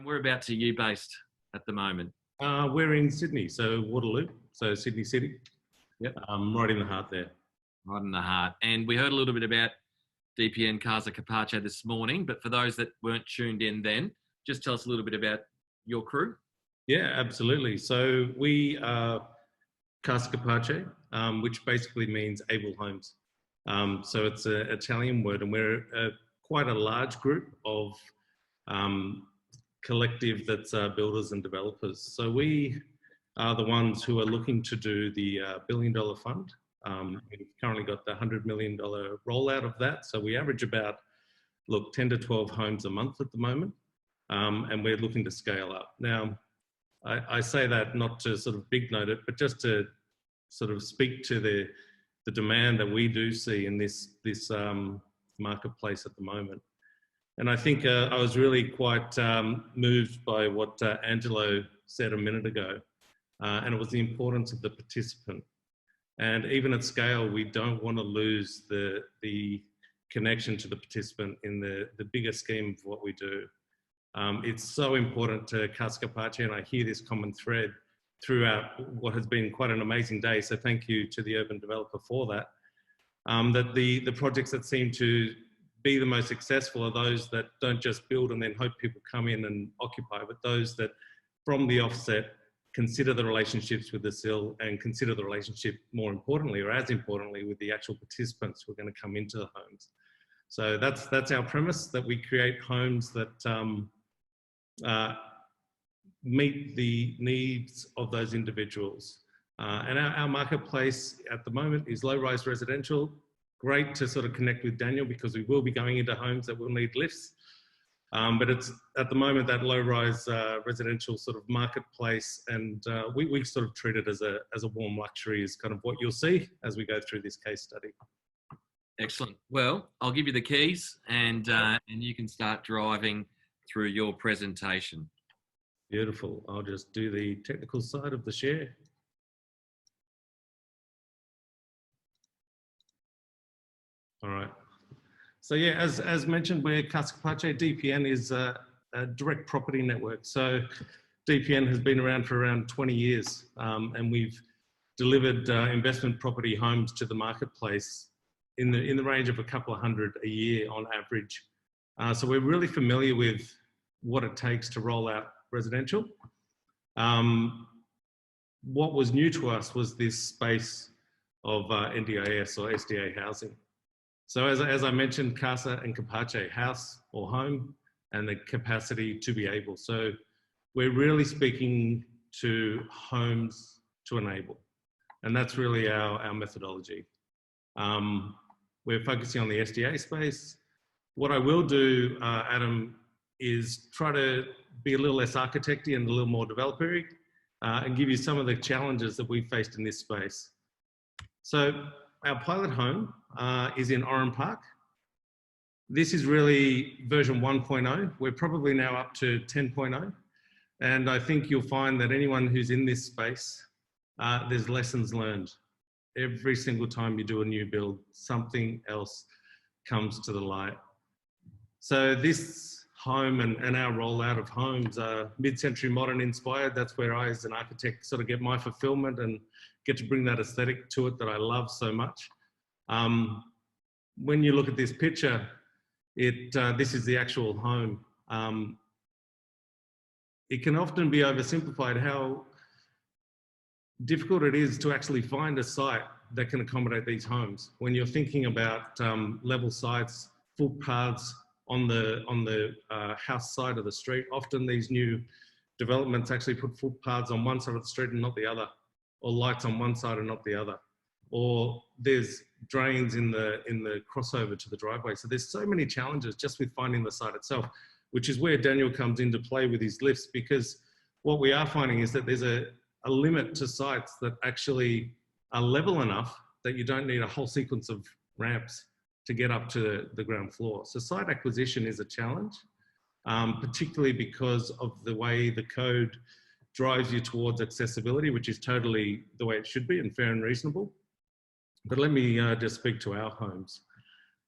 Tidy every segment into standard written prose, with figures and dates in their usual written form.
And whereabouts are you based at the moment? We're in Sydney, so Waterloo, so Sydney City. Yep. Right in the heart there. Right in the heart. And we heard a little bit about DPN Casa Capace this morning, but for those that weren't tuned in then, just tell us a little bit about your crew. Yeah, absolutely. So we are Casa Capace, which basically means able homes. So it's an Italian word, and we're quite a large group of collective that's builders and developers. So we are the ones who are looking to do the $1 billion fund. We've currently got the $100 million rollout of that. So we average about, 10 to 12 homes a month at the moment. And we're looking to scale up. Now, I say that not to sort of big note it, but just to sort of speak to the demand that we do see in this marketplace at the moment. And I think I was really quite moved by what Angelo said a minute ago, and it was the importance of the participant. And even at scale, we don't want to lose the connection to the participant in the bigger scheme of what we do. It's so important to Casa Capace, and I hear this common thread throughout what has been quite an amazing day. So thank you to the urban developer for that. That the projects that seem to be the most successful are those that don't just build and then hope people come in and occupy, but those that from the offset consider the relationships with the SIL and consider the relationship more importantly, or as importantly, with the actual participants who are going to come into the homes. So that's our premise, that we create homes that meet the needs of those individuals. And our marketplace at the moment is low-rise residential. Great to sort of connect with Daniel because we will be going into homes that will need lifts. But it's at the moment that low-rise residential sort of marketplace, and we sort of treat it as a warm luxury is kind of what you'll see as we go through this case study. Excellent. Well, I'll give you the keys and you can start driving through your presentation. Beautiful. I'll just do the technical side of the share. All right. So yeah, as mentioned, we're Casa Capace. DPN is a direct property network. So DPN has been around for around 20 years, and we've delivered investment property homes to the marketplace in the range of a couple of hundred a year on average. So we're really familiar with what it takes to roll out residential. What was new to us was this space of NDIS or SDA housing. So as I mentioned, Casa and Capace, house or home, and the capacity to be able. So we're really speaking to homes to enable. And that's really our methodology. We're focusing on the SDA space. What I will do, Adam, is try to be a little less architecty and a little more developer-y, and give you some of the challenges that we've faced in this space. So our pilot home is in Oran Park. This is really version 1.0. We're probably now up to 10.0. And I think you'll find that anyone who's in this space, there's lessons learned. Every single time you do a new build, something else comes to the light. So this home and our rollout of homes are mid-century modern inspired. That's where I, as an architect, sort of get my fulfillment and get to bring that aesthetic to it that I love so much. When you look at this picture, this is the actual home. It can often be oversimplified how difficult it is to actually find a site that can accommodate these homes. When you're thinking about level sites, footpaths on the house side of the street, often these new developments actually put footpaths on one side of the street and not the other, or lights on one side and not the other, or there's drains in the crossover to the driveway. So there's so many challenges just with finding the site itself, which is where Daniel comes into play with his lifts, because what we are finding is that there's a limit to sites that actually are level enough that you don't need a whole sequence of ramps to get up to the ground floor. So site acquisition is a challenge, particularly because of the way the code drives you towards accessibility, which is totally the way it should be and fair and reasonable. But let me just speak to our homes.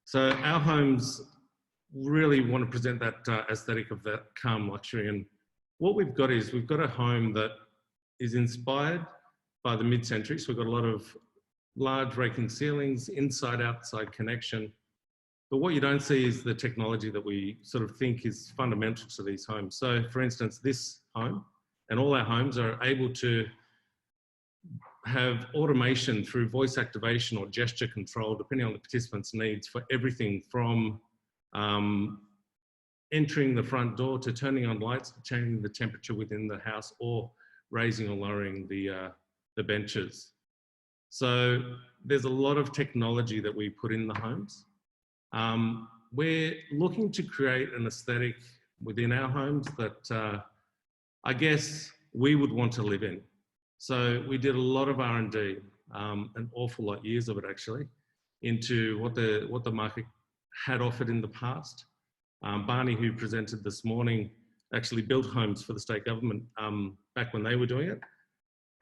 So our homes really want to present that aesthetic of that calm luxury. And what we've got is we've got a home that is inspired by the mid-century. So we've got a lot of large raking ceilings, inside-outside connection. But what you don't see is the technology that we sort of think is fundamental to these homes. So for instance, this home and all our homes are able to have automation through voice activation or gesture control, depending on the participant's needs, for everything from entering the front door to turning on lights, to changing the temperature within the house, or raising or lowering the benches. So there's a lot of technology that we put in the homes. We're looking to create an aesthetic within our homes that I guess we would want to live in. So we did a lot of R&D, an awful lot, years of it actually, into what the market had offered in the past. Barney, who presented this morning, actually built homes for the state government back when they were doing it.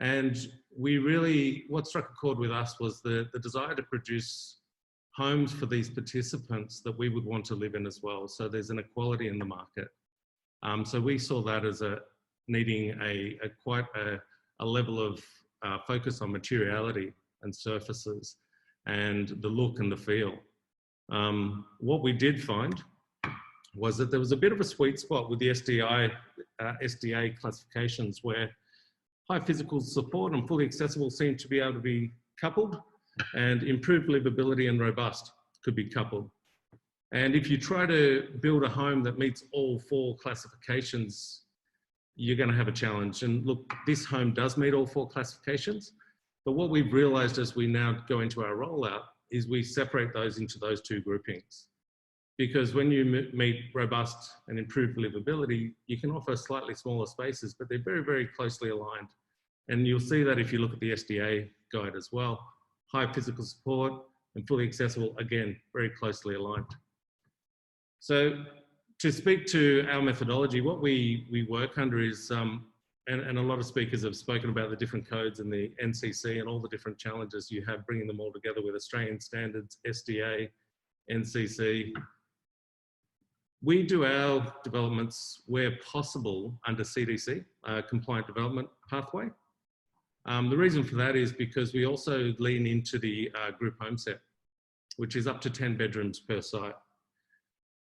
And we really, what struck a chord with us was the desire to produce homes for these participants that we would want to live in as well. So there's an equality in the market. So we saw that as needing quite a level of focus on materiality and surfaces and the look and the feel. What we did find was that there was a bit of a sweet spot with the SDA classifications where high physical support and fully accessible seem to be able to be coupled, and improved livability and robust could be coupled. And if you try to build a home that meets all four classifications, you're going to have a challenge. And look, this home does meet all four classifications, but what we've realized as we now go into our rollout is we separate those into those two groupings. Because when you meet robust and improved livability, you can offer slightly smaller spaces, but they're very, very closely aligned. And you'll see that if you look at the SDA guide as well. High physical support and fully accessible, again, very closely aligned. So to speak to our methodology, what we work under is, and a lot of speakers have spoken about the different codes and the NCC and all the different challenges you have bringing them all together with Australian standards, SDA, NCC. We do our developments where possible under CDC, compliant development pathway. The reason for that is because we also lean into the group home set, which is up to 10 bedrooms per site.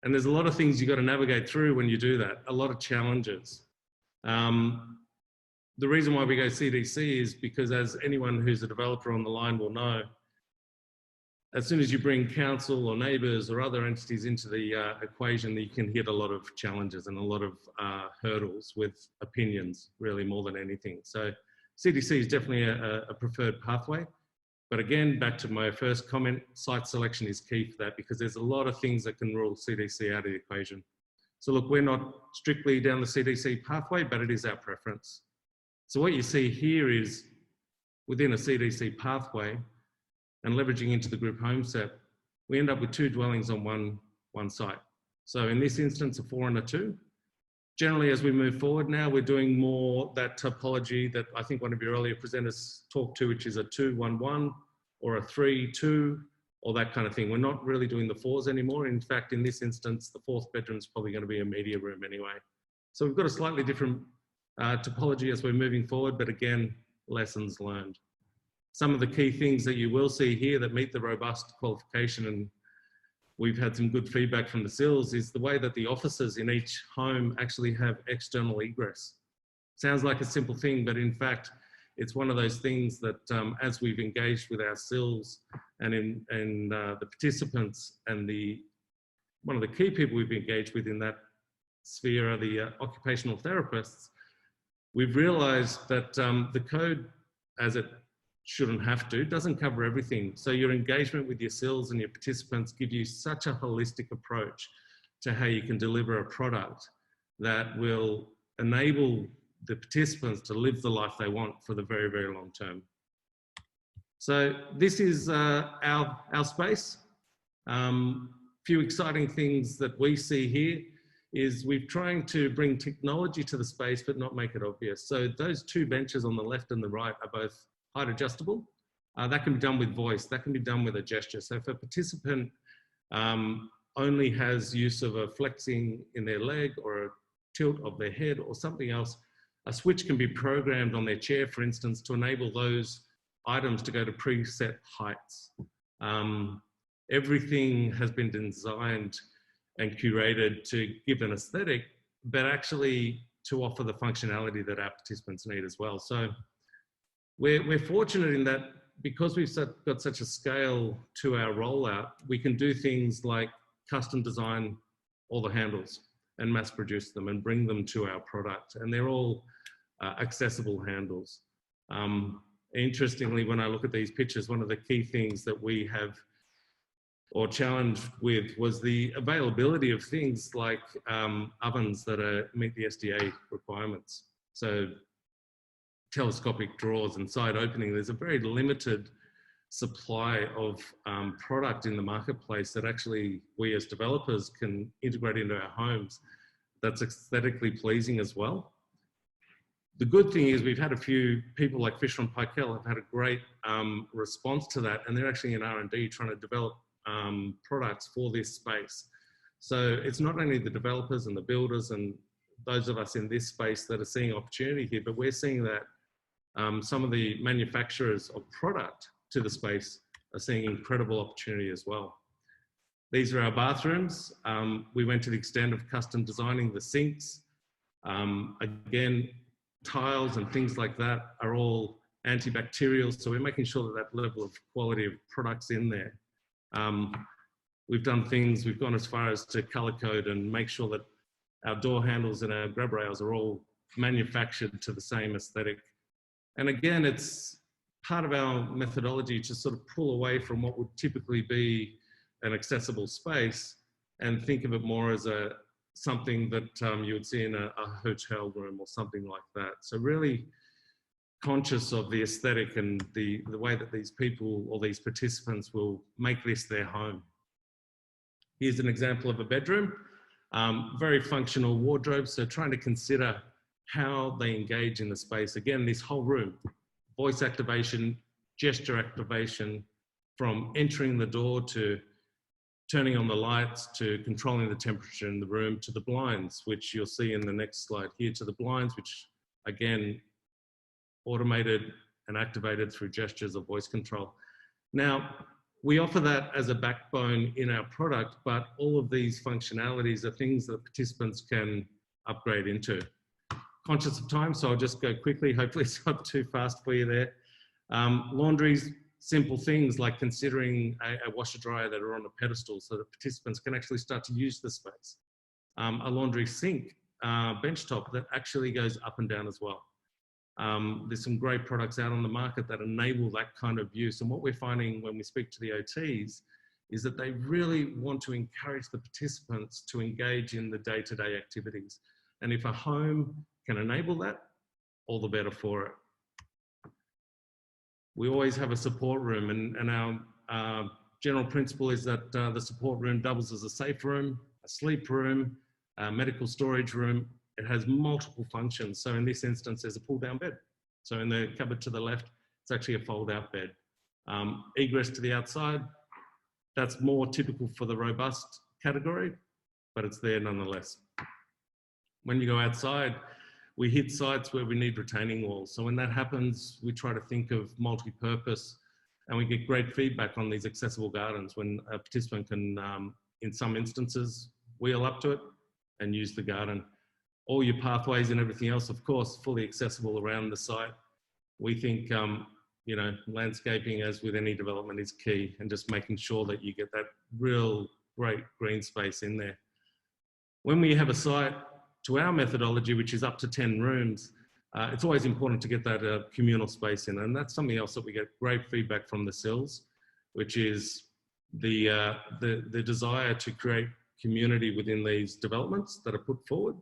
And there's a lot of things you've got to navigate through when you do that, a lot of challenges. The reason why we go CDC is because, as anyone who's a developer on the line will know, as soon as you bring council or neighbours or other entities into the equation, you can hit a lot of challenges and a lot of hurdles with opinions, really, more than anything. So CDC is definitely a preferred pathway. But again, back to my first comment, site selection is key for that, because there's a lot of things that can rule CDC out of the equation. So look, we're not strictly down the CDC pathway, but it is our preference. So what you see here is within a CDC pathway and leveraging into the group home set, we end up with 2 dwellings on one site. So in this instance, a 4 and a 2. Generally, as we move forward now, we're doing more that topology that I think one of your earlier presenters talked to, which is a 2-1-1 or a 3-2 or that kind of thing. We're not really doing the 4s anymore. In fact, in this instance, the 4th bedroom is probably going to be a media room anyway. So we've got a slightly different topology as we're moving forward, but again, lessons learned. Some of the key things that you will see here that meet the robust qualification, and we've had some good feedback from the SILs, is the way that the offices in each home actually have external egress. Sounds like a simple thing, but in fact, it's one of those things that as we've engaged with our SILs and the participants and one of the key people we've engaged with in that sphere are the occupational therapists, we've realized that the code, as it shouldn't have to, doesn't cover everything. So your engagement with your SILs and your participants give you such a holistic approach to how you can deliver a product that will enable the participants to live the life they want for the very, very long term. So this is our space. Few exciting things that we see here is we're trying to bring technology to the space but not make it obvious. So those 2 benches on the left and the right are both height adjustable. That can be done with voice, that can be done with a gesture. So if a participant only has use of a flexing in their leg or tilt of their head or something else, a switch can be programmed on their chair, for instance, to enable those items to go to preset heights. Everything has been designed and curated to give an aesthetic, but actually to offer the functionality that our participants need as well. So we're fortunate in that because we've got such a scale to our rollout, we can do things like custom design all the handles and mass produce them and bring them to our product. And they're all accessible handles. Interestingly, when I look at these pictures, one of the key things that we have or challenged with was the availability of things like ovens that meet the SDA requirements. So telescopic drawers and side opening, there's a very limited supply of product in the marketplace that actually we as developers can integrate into our homes that's aesthetically pleasing as well. The good thing is we've had a few people like Fisher and Paykel have had a great response to that, and they're actually in R&D trying to develop products for this space. So it's not only the developers and the builders and those of us in this space that are seeing opportunity here, but we're seeing that some of the manufacturers of product to the space are seeing incredible opportunity as well. These are our bathrooms. We went to the extent of custom designing the sinks. Again, tiles and things like that are all antibacterial, so we're making sure that that level of quality of products in there. We've done things, we've gone as far as to color code and make sure that our door handles and our grab rails are all manufactured to the same aesthetic. And again, it's part of our methodology to sort of pull away from what would typically be an accessible space and think of it more as something that you would see in a hotel room or something like that. So really conscious of the aesthetic and the way that these people or these participants will make this their home. Here's an example of a bedroom, very functional wardrobe. So trying to consider how they engage in the space. Again, this whole room, voice activation, gesture activation, from entering the door to turning on the lights, to controlling the temperature in the room, to the blinds, which you'll see in the next slide here, to the blinds, which again, automated and activated through gestures or voice control. Now, we offer that as a backbone in our product, but all of these functionalities are things that participants can upgrade into. Conscious of time, so I'll just go quickly. Hopefully it's not too fast for you there. Laundries, simple things like considering a washer dryer that are on a pedestal so that participants can actually start to use the space. A laundry sink, benchtop that actually goes up and down as well. There's some great products out on the market that enable that kind of use. And what we're finding when we speak to the OTs is that they really want to encourage the participants to engage in the day-to-day activities. And if a home can enable that, all the better for it. We always have a support room, and our general principle is that the support room doubles as a safe room, a sleep room, a medical storage room. It has multiple functions. So in this instance, there's a pull-down bed. So in the cupboard to the left, it's actually a fold-out bed. Egress to the outside, that's more typical for the robust category, but it's there nonetheless. When you go outside, we hit sites where we need retaining walls. So when that happens, we try to think of multi-purpose, and we get great feedback on these accessible gardens when a participant can, in some instances, wheel up to it and use the garden. All your pathways and everything else, of course, fully accessible around the site. We think, you know, landscaping, as with any development, is key, and just making sure that you get that real great green space in there. When we have a site, to our methodology, which is up to 10 rooms, it's always important to get that communal space in. And that's something else that we get great feedback from the CILs, which is the desire to create community within these developments that are put forward,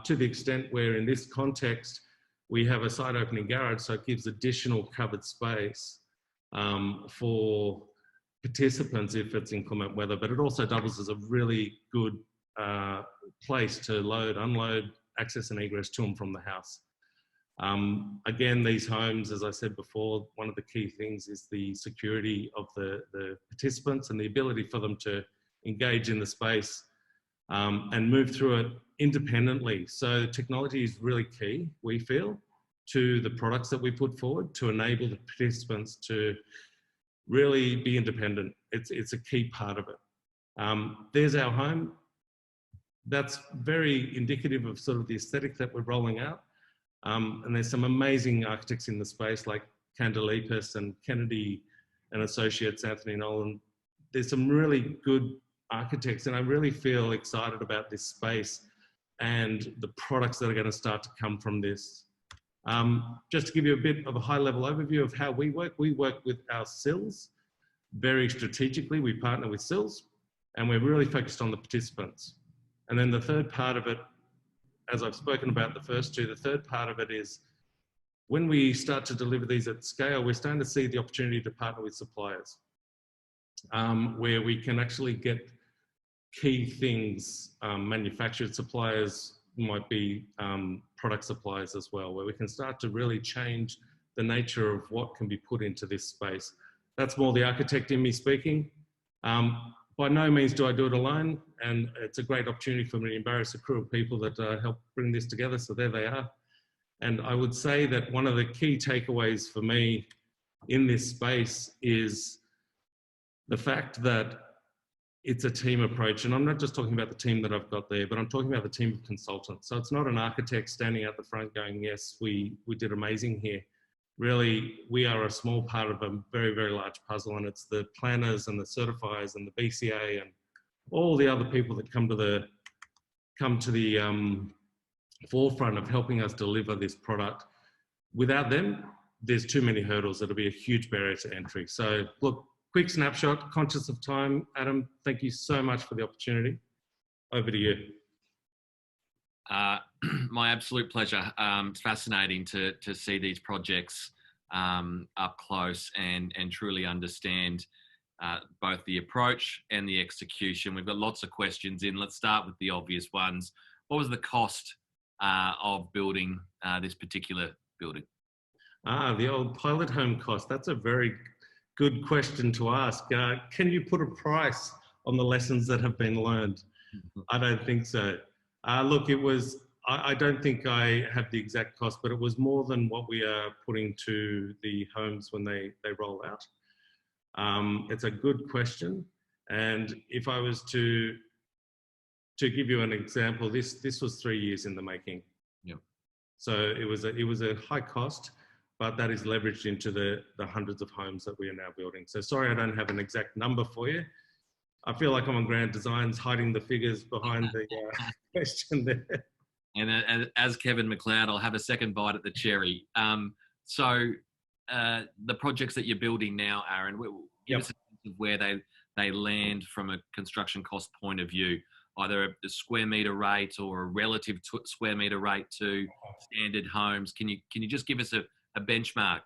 to the extent where in this context, we have a side opening garage, so it gives additional covered space for participants if it's inclement weather, but it also doubles as a really good place to load, unload, access and egress to and from the house. Again, these homes, as I said before, one of the key things is the security of the participants and the ability for them to engage in the space and move through it independently. So technology is really key, we feel, to the products that we put forward to enable the participants to really be independent. It's a key part of it. There's our home. That's very indicative of sort of the aesthetic that we're rolling out. And there's some amazing architects in the space like Candelipus and Kennedy and Associates, Anthony Nolan. There's some really good architects, and I really feel excited about this space and the products that are going to start to come from this. Just to give you a bit of a high-level overview of how we work with our sills very strategically. We partner with sills, and we're really focused on the participants. And then the third part of it, as I've spoken about the first two, the third part of it is when we start to deliver these at scale, we're starting to see the opportunity to partner with suppliers, where we can actually get key things, manufactured suppliers, might be product suppliers as well, where we can start to really change the nature of what can be put into this space. That's more the architect in me speaking. By no means do I do it alone, and it's a great opportunity for me to embarrass a crew of people that help bring this together, so there they are. And I would say that one of the key takeaways for me in this space is the fact that it's a team approach. And I'm not just talking about the team that I've got there, but I'm talking about the team of consultants. So it's not an architect standing out the front going, yes, we did amazing here. Really, we are a small part of a very, very large puzzle, and it's the planners and the certifiers and the BCA and all the other people that come to the forefront of helping us deliver this product. Without them, there's too many hurdles. It'll be a huge barrier to entry. So look, quick snapshot, conscious of time. Adam, thank you so much for the opportunity. Over to you. My absolute pleasure. It's fascinating to see these projects up close and truly understand both the approach and the execution. We've got lots of questions in. Let's start with the obvious ones. What was the cost of building this particular building? The old pilot home cost. That's a very good question to ask. Can you put a price on the lessons that have been learned? I don't think so. Look, it was, I don't think I have the exact cost, but it was more than what we are putting to the homes when they roll out. It's a good question. And if I was to give you an example, this was 3 years in the making. Yeah. So it was a high cost, but that is leveraged into the hundreds of homes that we are now building. So sorry, I don't have an exact number for you. I feel like I'm on Grand Designs hiding the figures behind the question there. And as Kevin McLeod, I'll have a second bite at the cherry. So the projects that you're building now, Aaron, give us a sense of where they land from a construction cost point of view, either a square metre rate or a relative square metre rate to standard homes. Can you just give us a benchmark?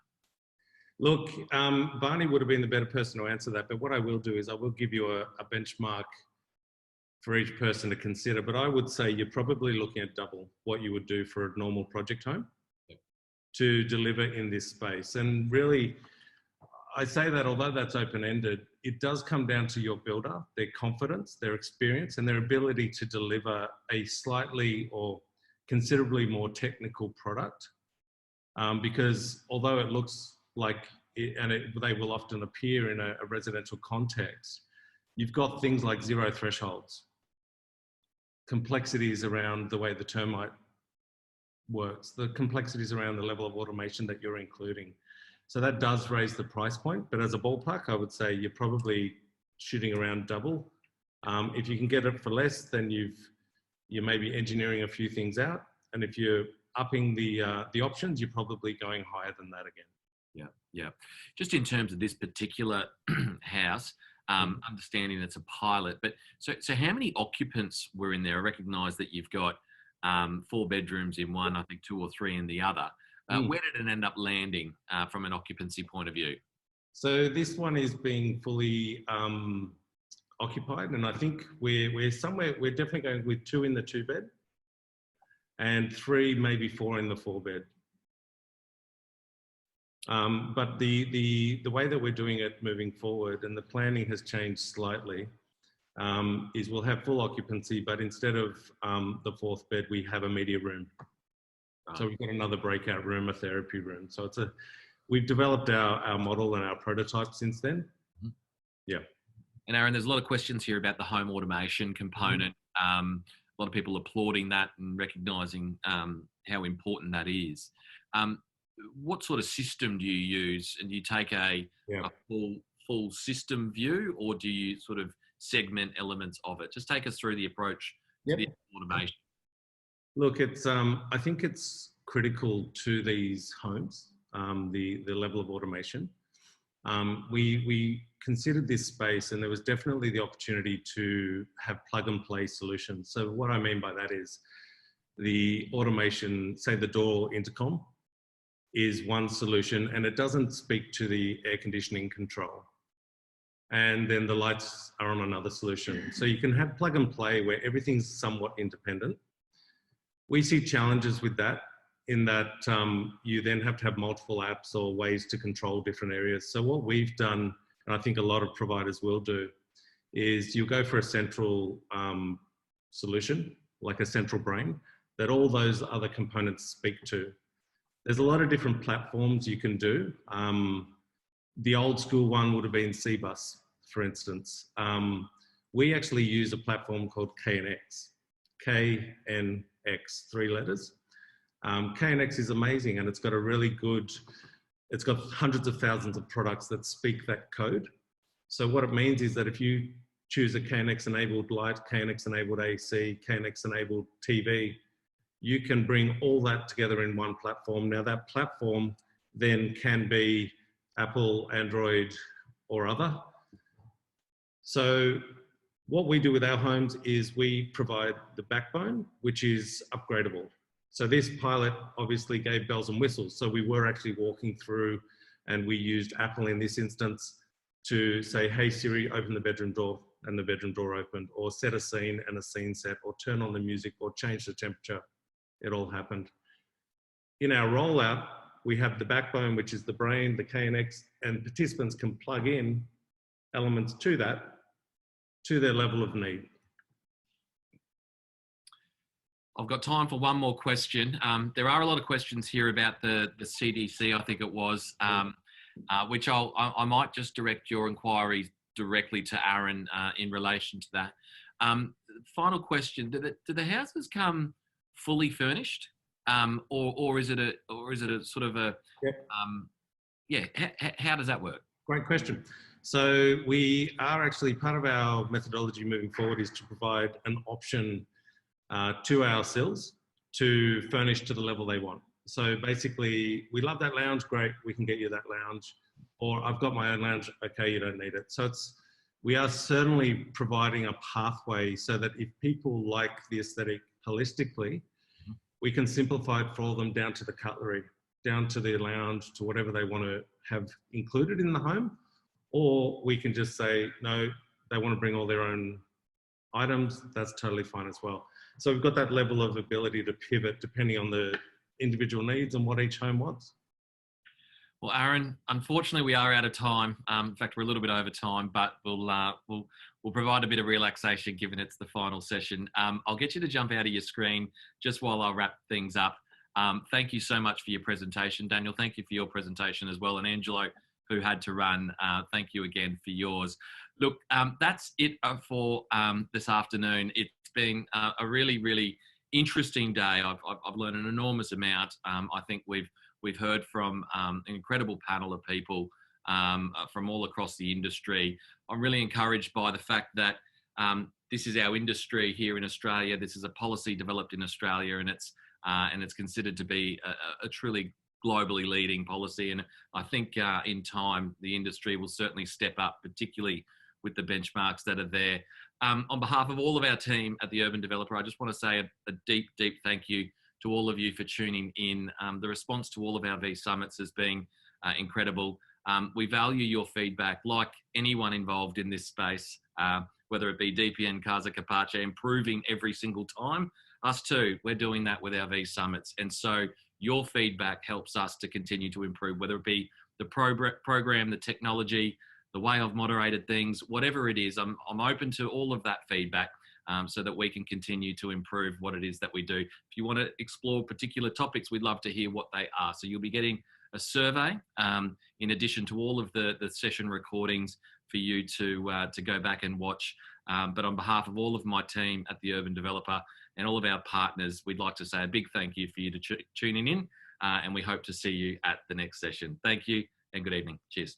Look, Barney would have been the better person to answer that, but what I will do is I will give you a benchmark for each person to consider, but I would say you're probably looking at double what you would do for a normal project home to deliver in this space. And really, I say that although that's open-ended, it does come down to your builder, their confidence, their experience, and their ability to deliver a slightly or considerably more technical product. Because although it looks like, they will often appear in a residential context, you've got things like zero thresholds, complexities around the way the termite works, the complexities around the level of automation that you're including. So that does raise the price point, but as a ballpark, I would say you're probably shooting around double. If you can get it for less, then you're maybe engineering a few things out. And if you're upping the options, you're probably going higher than that again. Yeah. Just in terms of this particular house, understanding it's a pilot, but so how many occupants were in there? I recognise that you've got 4 bedrooms in one, I think 2 or 3 in the other. Where did it end up landing from an occupancy point of view? So this one is being fully occupied, and I think we're definitely going with 2 in the 2-bed and 3, maybe 4 in the 4-bed. But the way that we're doing it moving forward, and the planning has changed slightly, is we'll have full occupancy, but instead of the fourth bed, we have a media room. Right. So we've got another breakout room, a therapy room. So we've developed our model and our prototype since then. Mm-hmm. Yeah. And Aaron, there's a lot of questions here about the home automation component. Mm-hmm. A lot of people applauding that and recognising how important that is. What sort of system do you use? And do you take a full system view, or do you sort of segment elements of it? Just take us through the approach to the automation. Look, I think it's critical to these homes, the level of automation. We considered this space, and there was definitely the opportunity to have plug and play solutions. So what I mean by that is the automation, say the door intercom is one solution, and it doesn't speak to the air conditioning control. And then the lights are on another solution. So you can have plug and play where everything's somewhat independent. We see challenges with that in that you then have to have multiple apps or ways to control different areas. So what we've done, and I think a lot of providers will do, is you go for a central solution, like a central brain, that all those other components speak to. There's a lot of different platforms you can do. The old school one would have been CBus, for instance. We actually use a platform called KNX, KNX, 3 letters. KNX is amazing, and it's got it's got hundreds of thousands of products that speak that code. So what it means is that if you choose a KNX enabled light, KNX enabled AC, KNX enabled TV, you can bring all that together in one platform. Now that platform then can be Apple, Android, or other. So what we do with our homes is we provide the backbone, which is upgradable. So this pilot obviously gave bells and whistles. So we were actually walking through, and we used Apple in this instance to say, hey Siri, open the bedroom door, and the bedroom door opened, or set a scene and a scene set, or turn on the music, or change the temperature. It all happened. In our rollout, we have the backbone, which is the brain, the KNX, and participants can plug in elements to that, to their level of need. I've got time for one more question. There are a lot of questions here about the CDC, I think it was, which I might just direct your inquiries directly to Aaron in relation to that. Final question: do the houses come fully furnished, or is it a sort of a how does that work? Great question. So we are actually, part of our methodology moving forward is to provide an option to our SILs to furnish to the level they want. So basically, we love that lounge, great, we can get you that lounge. Or I've got my own lounge, okay, you don't need it. So we are certainly providing a pathway so that if people like the aesthetic holistically, we can simplify it for them down to the cutlery, down to the lounge, to whatever they want to have included in the home. Or we can just say, no, they want to bring all their own items, that's totally fine as well. So we've got that level of ability to pivot depending on the individual needs and what each home wants. Well, Aaron, unfortunately we are out of time. In fact, we're a little bit over time, but we'll provide a bit of relaxation given it's the final session. I'll get you to jump out of your screen just while I wrap things up. Thank you so much for your presentation. Daniel, thank you for your presentation as well. And Angelo, who had to run, thank you again for yours. Look, that's it for this afternoon. It's been a really, really interesting day. I've learned an enormous amount. I think we've heard from an incredible panel of people from all across the industry. I'm really encouraged by the fact that this is our industry here in Australia. This is a policy developed in Australia, and it's considered to be a truly globally leading policy. And I think in time, the industry will certainly step up, particularly with the benchmarks that are there. On behalf of all of our team at the Urban Developer, I just want to say a deep, deep thank you to all of you for tuning in. The response to all of our vSummits has been incredible. We value your feedback, like anyone involved in this space, whether it be DPN Casa Capace, improving every single time. Us too, we're doing that with our vSummits. And so your feedback helps us to continue to improve, whether it be the program, the technology, the way I've moderated things, whatever it is, I'm open to all of that feedback. So that we can continue to improve what it is that we do. If you want to explore particular topics, we'd love to hear what they are. So you'll be getting a survey in addition to all of the session recordings for you to go back and watch. But on behalf of all of my team at the Urban Developer and all of our partners, we'd like to say a big thank you for you tuning in, and we hope to see you at the next session. Thank you and good evening. Cheers.